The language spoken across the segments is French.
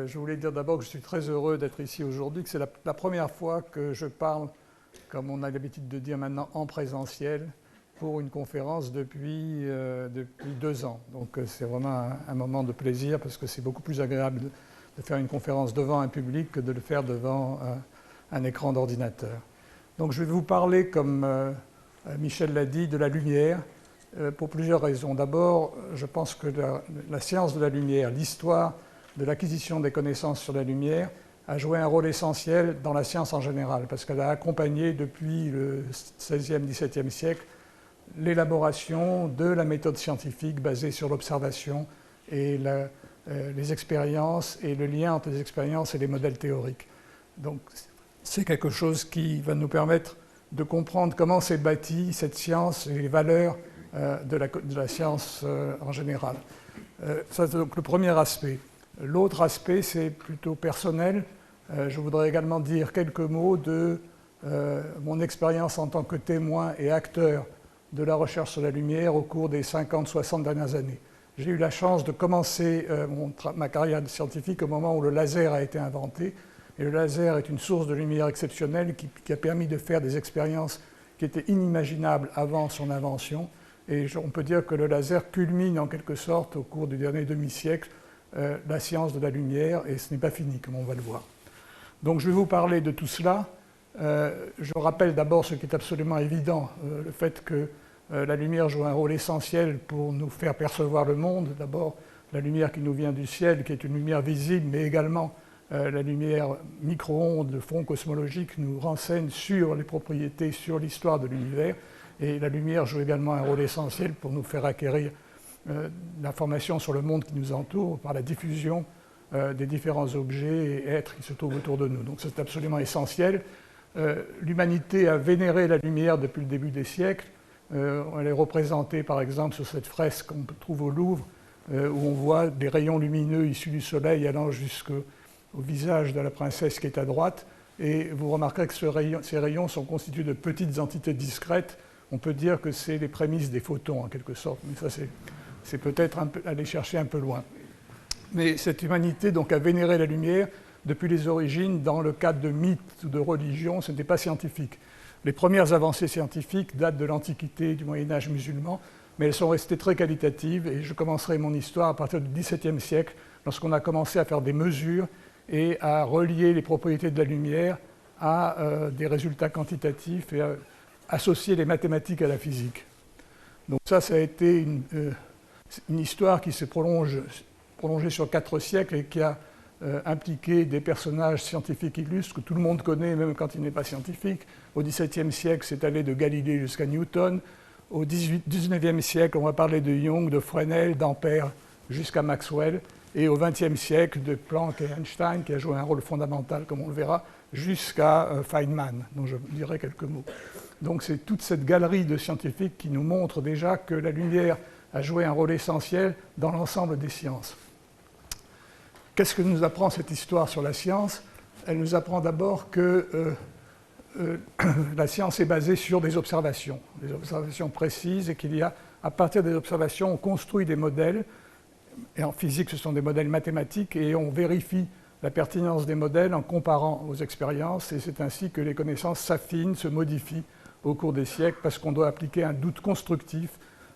Je voulais dire d'abord que je suis très heureux d'être ici aujourd'hui, que c'est la première fois que je parle, comme on a l'habitude de dire maintenant, en présentiel pour une conférence depuis 2 ans. Donc c'est vraiment un moment de plaisir parce que c'est beaucoup plus agréable de faire une conférence devant un public que de le faire devant un écran d'ordinateur. Donc je vais vous parler, comme Michel l'a dit, de la lumière pour plusieurs raisons. D'abord, je pense que la science de la lumière, l'histoire de l'acquisition des connaissances sur la lumière a joué un rôle essentiel dans la science en général, parce qu'elle a accompagné depuis le XVIe, XVIIe siècle l'élaboration de la méthode scientifique basée sur l'observation et les expériences et le lien entre les expériences et les modèles théoriques. Donc c'est quelque chose qui va nous permettre de comprendre comment s'est bâtie cette science et les valeurs de la science en général. Ça, c'est donc le premier aspect. L'autre aspect, c'est plutôt personnel. Je voudrais également dire quelques mots de mon expérience en tant que témoin et acteur de la recherche sur la lumière au cours des 50-60 dernières années. J'ai eu la chance de commencer ma carrière scientifique au moment où le laser a été inventé. Et le laser est une source de lumière exceptionnelle qui a permis de faire des expériences qui étaient inimaginables avant son invention. Et on peut dire que le laser culmine en quelque sorte au cours du dernier demi-siècle la science de la lumière, et ce n'est pas fini, comme on va le voir. Donc je vais vous parler de tout cela. Je rappelle d'abord ce qui est absolument évident, le fait que la lumière joue un rôle essentiel pour nous faire percevoir le monde. D'abord, la lumière qui nous vient du ciel, qui est une lumière visible, mais également la lumière micro-ondes, le front cosmologique, nous renseigne sur les propriétés, sur l'histoire de l'univers. Et la lumière joue également un rôle essentiel pour nous faire acquérir l'information sur le monde qui nous entoure par la diffusion des différents objets et êtres qui se trouvent autour de nous. Donc c'est absolument essentiel. L'humanité a vénéré la lumière depuis le début des siècles. Elle est représentée par exemple sur cette fresque qu'on trouve au Louvre, où on voit des rayons lumineux issus du soleil allant jusqu'au visage de la princesse qui est à droite. Et vous remarquerez que ces rayons sont constitués de petites entités discrètes. On peut dire que c'est les prémices des photons en quelque sorte, mais ça c'est peut-être aller chercher un peu loin. Mais cette humanité donc a vénéré la lumière depuis les origines dans le cadre de mythes ou de religions. Ce n'était pas scientifique. Les premières avancées scientifiques datent de l'Antiquité, du Moyen-Âge musulman, mais elles sont restées très qualitatives, et je commencerai mon histoire à partir du XVIIe siècle, lorsqu'on a commencé à faire des mesures et à relier les propriétés de la lumière à des résultats quantitatifs et à associer les mathématiques à la physique. Donc ça a été une histoire qui s'est prolongée sur 4 siècles et qui a impliqué des personnages scientifiques illustres que tout le monde connaît, même quand il n'est pas scientifique. Au XVIIe siècle, c'est allé de Galilée jusqu'à Newton. Au XIXe siècle, on va parler de Young, de Fresnel, d'Ampère jusqu'à Maxwell. Et au XXe siècle, de Planck et Einstein, qui a joué un rôle fondamental, comme on le verra, jusqu'à Feynman, dont je dirai quelques mots. Donc c'est toute cette galerie de scientifiques qui nous montre déjà que la lumière a joué un rôle essentiel dans l'ensemble des sciences. Qu'est-ce que nous apprend cette histoire sur la science? Elle nous apprend d'abord que la science est basée sur des observations précises, et qu'il y a, à partir des observations, on construit des modèles. Et en physique, ce sont des modèles mathématiques, et on vérifie la pertinence des modèles en comparant aux expériences, et c'est ainsi que les connaissances s'affinent, se modifient au cours des siècles, parce qu'on doit appliquer un doute constructif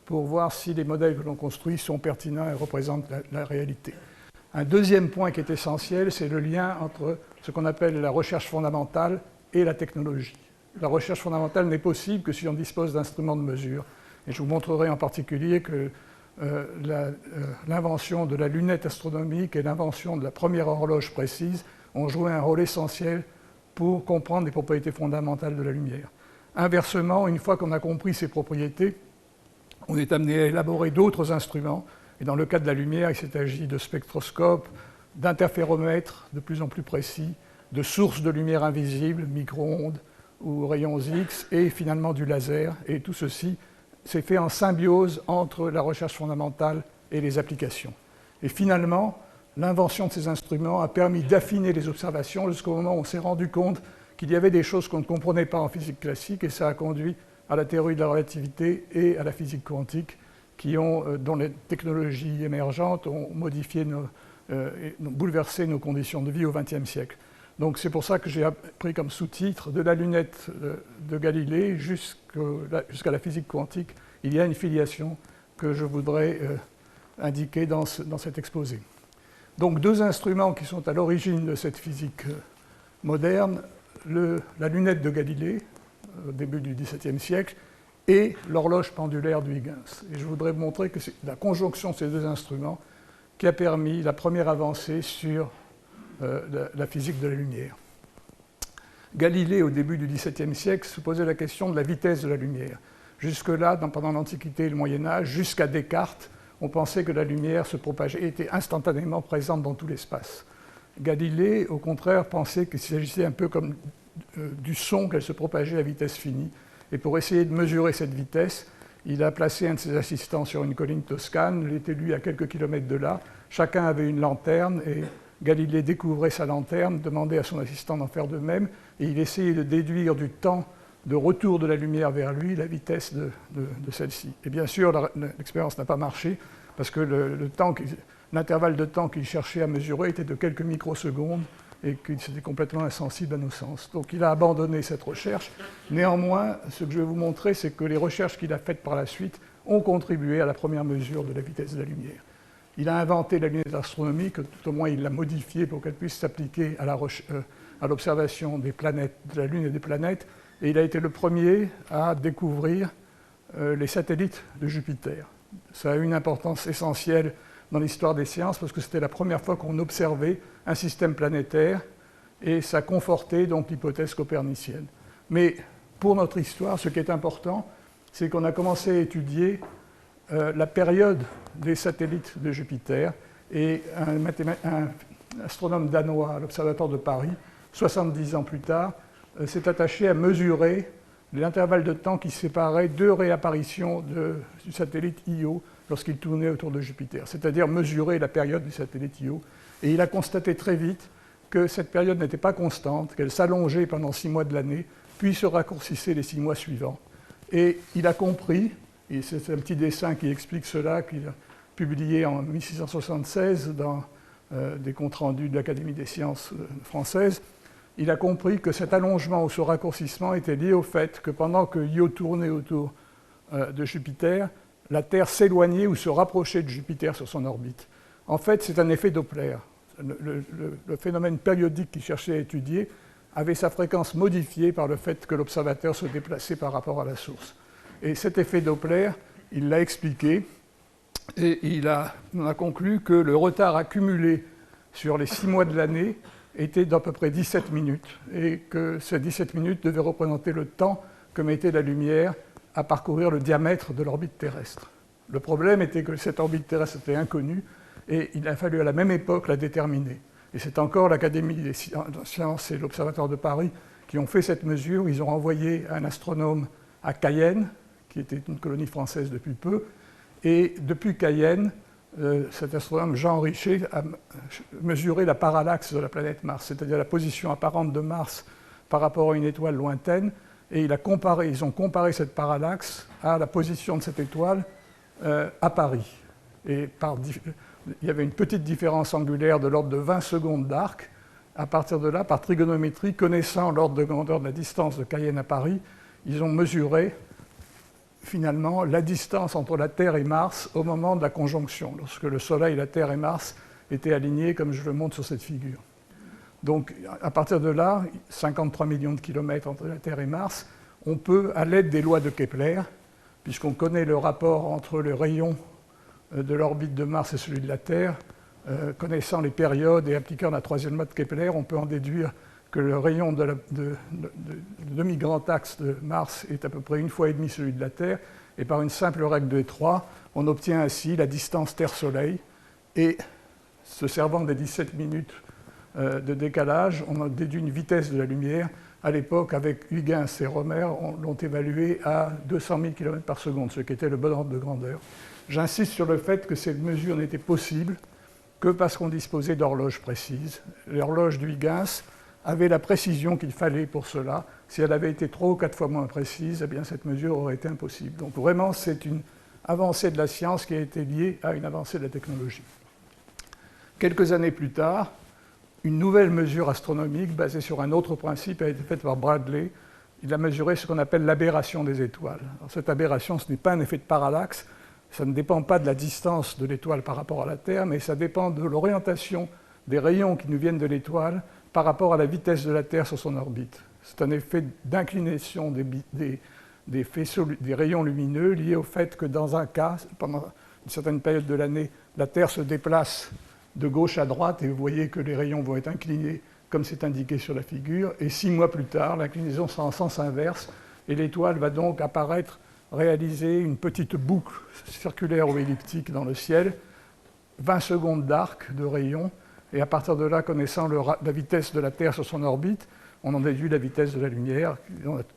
pour voir si les modèles que l'on construit sont pertinents et représentent la réalité. Un deuxième point qui est essentiel, c'est le lien entre ce qu'on appelle la recherche fondamentale et la technologie. La recherche fondamentale n'est possible que si on dispose d'instruments de mesure. Et je vous montrerai en particulier que l'invention de la lunette astronomique et l'invention de la première horloge précise ont joué un rôle essentiel pour comprendre les propriétés fondamentales de la lumière. Inversement, une fois qu'on a compris ces propriétés, on est amené à élaborer d'autres instruments. Et dans le cas de la lumière, il s'est agi de spectroscopes, d'interféromètres de plus en plus précis, de sources de lumière invisibles, micro-ondes ou rayons X, et finalement du laser. Et tout ceci s'est fait en symbiose entre la recherche fondamentale et les applications. Et finalement, l'invention de ces instruments a permis d'affiner les observations jusqu'au moment où on s'est rendu compte qu'il y avait des choses qu'on ne comprenait pas en physique classique, et ça a conduit à la théorie de la relativité et à la physique quantique, dont les technologies émergentes ont modifié et bouleversé nos conditions de vie au XXe siècle. Donc c'est pour ça que j'ai pris comme sous-titre de la lunette de Galilée jusqu'à la physique quantique. Il y a une filiation que je voudrais indiquer dans cet exposé. Donc deux instruments qui sont à l'origine de cette physique moderne, la lunette de Galilée, au début du XVIIe siècle, et l'horloge pendulaire de Huygens. Et je voudrais vous montrer que c'est la conjonction de ces deux instruments qui a permis la première avancée sur la physique de la lumière. Galilée, au début du XVIIe siècle, se posait la question de la vitesse de la lumière. Jusque-là, pendant l'Antiquité et le Moyen-Âge, jusqu'à Descartes, on pensait que la lumière se propageait et était instantanément présente dans tout l'espace. Galilée, au contraire, pensait qu'il s'agissait un peu comme du son, qu'elle se propageait à vitesse finie. Et pour essayer de mesurer cette vitesse, il a placé un de ses assistants sur une colline toscane. Il était, lui, à quelques kilomètres de là. Chacun avait une lanterne et Galilée découvrait sa lanterne, demandait à son assistant d'en faire de même, et il essayait de déduire du temps de retour de la lumière vers lui la vitesse de celle-ci. Et bien sûr, l'expérience n'a pas marché, parce que l'intervalle de temps qu'il cherchait à mesurer était de quelques microsecondes, et qu'il était complètement insensible à nos sens. Donc il a abandonné cette recherche. Néanmoins, ce que je vais vous montrer, c'est que les recherches qu'il a faites par la suite ont contribué à la première mesure de la vitesse de la lumière. Il a inventé la lunette astronomique, tout au moins il l'a modifiée pour qu'elle puisse s'appliquer à l'observation des planètes, de la Lune et des planètes, et il a été le premier à découvrir les satellites de Jupiter. Ça a eu une importance essentielle dans l'histoire des sciences parce que c'était la première fois qu'on observait un système planétaire et ça confortait donc l'hypothèse copernicienne. Mais pour notre histoire, ce qui est important, c'est qu'on a commencé à étudier la période des satellites de Jupiter et un astronome danois à l'Observatoire de Paris, 70 ans plus tard, s'est attaché à mesurer l'intervalle de temps qui séparait deux réapparitions du satellite Io lorsqu'il tournait autour de Jupiter, c'est-à-dire mesurer la période du satellite Io. Et il a constaté très vite que cette période n'était pas constante, qu'elle s'allongeait pendant 6 mois de l'année, puis se raccourcissait les 6 mois suivants. Et il a compris, et c'est un petit dessin qui explique cela, qu'il a publié en 1676 dans des comptes rendus de l'Académie des sciences françaises, il a compris que cet allongement ou ce raccourcissement était lié au fait que pendant que Io tournait autour de Jupiter, la Terre s'éloignait ou se rapprochait de Jupiter sur son orbite. En fait, c'est un effet Doppler. Le phénomène périodique qu'il cherchait à étudier avait sa fréquence modifiée par le fait que l'observateur se déplaçait par rapport à la source. Et cet effet Doppler, il l'a expliqué, et on a conclu que le retard accumulé sur les 6 mois de l'année était d'à peu près 17 minutes, et que ces 17 minutes devaient représenter le temps que mettait la lumière à parcourir le diamètre de l'orbite terrestre. Le problème était que cette orbite terrestre était inconnue, et il a fallu à la même époque la déterminer. Et c'est encore l'Académie des sciences et l'Observatoire de Paris qui ont fait cette mesure. Ils ont envoyé un astronome à Cayenne, qui était une colonie française depuis peu, et depuis Cayenne, cet astronome Jean Richet a mesuré la parallaxe de la planète Mars, c'est-à-dire la position apparente de Mars par rapport à une étoile lointaine, et ils ont comparé cette parallaxe à la position de cette étoile à Paris. Et il y avait une petite différence angulaire de l'ordre de 20 secondes d'arc. À partir de là, par trigonométrie, connaissant l'ordre de grandeur de la distance de Cayenne à Paris, ils ont mesuré finalement la distance entre la Terre et Mars au moment de la conjonction, lorsque le Soleil, la Terre et Mars étaient alignés comme je le montre sur cette figure. Donc à partir de là, 53 millions de kilomètres entre la Terre et Mars, on peut, à l'aide des lois de Kepler, puisqu'on connaît le rapport entre le rayon de l'orbite de Mars et celui de la Terre, connaissant les périodes et appliquant la troisième loi de Kepler, on peut en déduire que le rayon de demi-grand axe de Mars est à peu près 1,5 fois celui de la Terre, et par une simple règle de 3, on obtient ainsi la distance Terre-Soleil, et se servant des 17 minutes de décalage, on a déduit une vitesse de la lumière. À l'époque, avec Huygens et Romer, on l'ont évaluée à 200 000 km par seconde, ce qui était le bon ordre de grandeur. J'insiste sur le fait que cette mesure n'était possible que parce qu'on disposait d'horloges précises. L'horloge d'Huygens avait la précision qu'il fallait pour cela. Si elle avait été 3 ou 4 fois moins précise, eh bien cette mesure aurait été impossible. Donc vraiment, c'est une avancée de la science qui a été liée à une avancée de la technologie. Quelques années plus tard, une nouvelle mesure astronomique basée sur un autre principe a été faite par Bradley. Il a mesuré ce qu'on appelle l'aberration des étoiles. Alors, cette aberration, ce n'est pas un effet de parallaxe, ça ne dépend pas de la distance de l'étoile par rapport à la Terre, mais ça dépend de l'orientation des rayons qui nous viennent de l'étoile par rapport à la vitesse de la Terre sur son orbite. C'est un effet d'inclination des rayons lumineux lié au fait que dans un cas, pendant une certaine période de l'année, la Terre se déplace de gauche à droite et vous voyez que les rayons vont être inclinés comme c'est indiqué sur la figure, et 6 mois plus tard, l'inclinaison sera en sens inverse, et l'étoile va donc apparaître, réaliser une petite boucle circulaire ou elliptique dans le ciel, 20 secondes d'arc de rayons, et à partir de là, connaissant la vitesse de la Terre sur son orbite, on en déduit la vitesse de la lumière.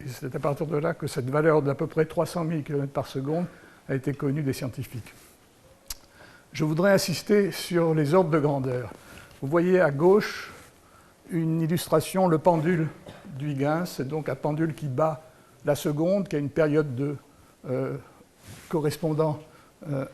C'est à partir de là que cette valeur d'à peu près 300 000 km par seconde a été connue des scientifiques. Je voudrais insister sur les ordres de grandeur. Vous voyez à gauche une illustration, le pendule d'Huygens, c'est donc un pendule qui bat la seconde, qui a une période correspondant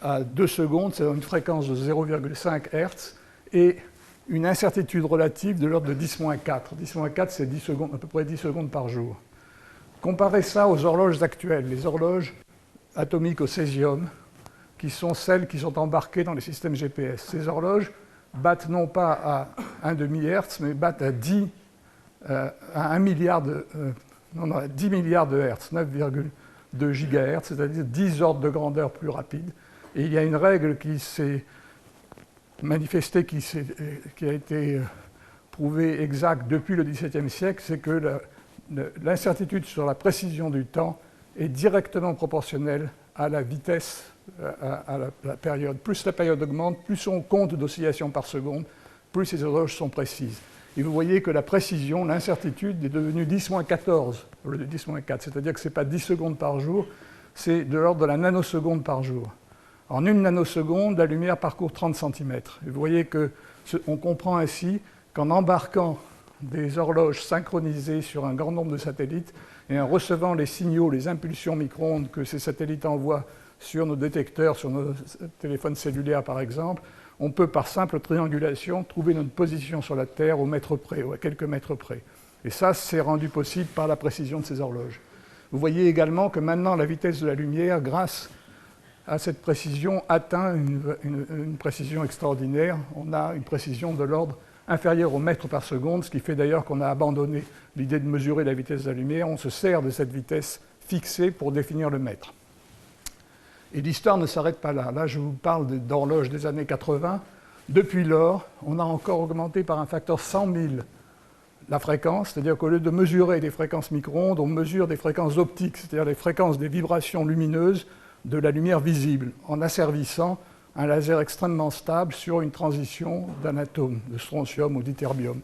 à 2 secondes, c'est une fréquence de 0,5 Hz, et une incertitude relative de l'ordre de 10-4. 10-4, c'est 10 secondes, à peu près 10 secondes par jour. Comparez ça aux horloges actuelles, les horloges atomiques au césium, qui sont celles qui sont embarquées dans les systèmes GPS. Ces horloges battent non pas à 1 demi-Hertz, mais battent à 10 milliards de Hertz, 9,2 GHz, c'est-à-dire 10 ordres de grandeur plus rapides. Et il y a une règle qui s'est manifestée, qui a été prouvée exacte depuis le XVIIe siècle, c'est que l'incertitude sur la précision du temps est directement proportionnelle à la vitesse, à la période. Plus la période augmente, plus on compte d'oscillations par seconde, plus ces horloges sont précises. Et vous voyez que la précision, l'incertitude est devenue 10-14 au lieu de 10-4, c'est-à-dire que ce n'est pas 10 secondes par jour, c'est de l'ordre de la nanoseconde par jour. En une nanoseconde, la lumière parcourt 30 cm. Et vous voyez qu'on comprend ainsi qu'en embarquant des horloges synchronisées sur un grand nombre de satellites et en recevant les signaux, les impulsions micro-ondes que ces satellites envoient sur nos détecteurs, sur nos téléphones cellulaires par exemple, on peut par simple triangulation trouver notre position sur la Terre au mètre près ou à quelques mètres près. Et ça, c'est rendu possible par la précision de ces horloges. Vous voyez également que maintenant la vitesse de la lumière, grâce à cette précision, atteint une précision extraordinaire. On a une précision de l'ordre inférieur au mètre par seconde, ce qui fait d'ailleurs qu'on a abandonné l'idée de mesurer la vitesse de la lumière. On se sert de cette vitesse fixée pour définir le mètre. Et l'histoire ne s'arrête pas là. Là, je vous parle d'horloges des années 80. Depuis lors, on a encore augmenté par un facteur 100 000 la fréquence, c'est-à-dire qu'au lieu de mesurer des fréquences micro-ondes, on mesure des fréquences optiques, c'est-à-dire les fréquences des vibrations lumineuses de la lumière visible, en asservissant un laser extrêmement stable sur une transition d'un atome de strontium ou d'ytterbium.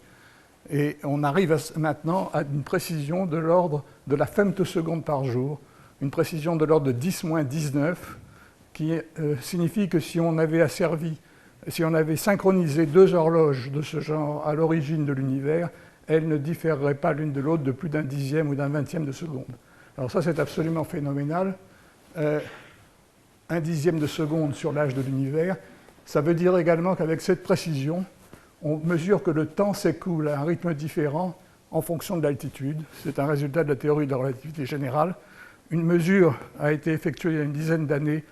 Et on arrive maintenant à une précision de l'ordre de la femtoseconde par jour, une précision de l'ordre de 10-19, qui signifie que si on avait synchronisé 2 horloges de ce genre à l'origine de l'univers, elles ne différeraient pas l'une de l'autre de plus d'un dixième ou d'un vingtième de seconde. Alors ça, c'est absolument phénoménal. 1 dixième de seconde sur l'âge de l'univers, ça veut dire également qu'avec cette précision, on mesure que le temps s'écoule à un rythme différent en fonction de l'altitude. C'est un résultat de la théorie de la relativité générale. Une mesure a été effectuée il y a une dizaine d'années,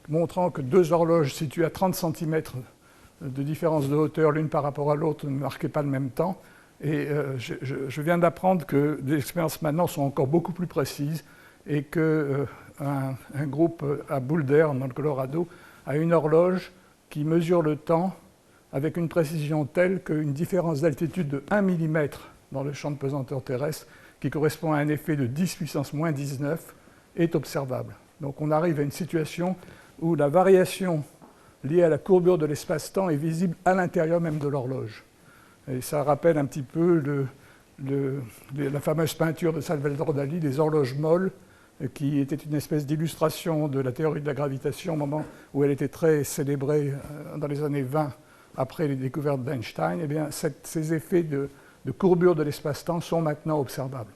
montrant que 2 horloges situées à 30 cm de différence de hauteur l'une par rapport à l'autre ne marquaient pas le même temps. Et je viens d'apprendre que les expériences maintenant sont encore beaucoup plus précises et qu'un groupe à Boulder, dans le Colorado, a une horloge qui mesure le temps avec une précision telle qu'une différence d'altitude de 1 mm dans le champ de pesanteur terrestre, qui correspond à un effet de 10 puissance moins 19, est observable. Donc on arrive à une situation où la variation liée à la courbure de l'espace-temps est visible à l'intérieur même de l'horloge. Et ça rappelle un petit peu la fameuse peinture de Salvador Dali, des horloges molles, qui était une espèce d'illustration de la théorie de la gravitation au moment où elle était très célébrée dans les années 20 après les découvertes d'Einstein. Eh bien, ces effets de courbure de l'espace-temps sont maintenant observables.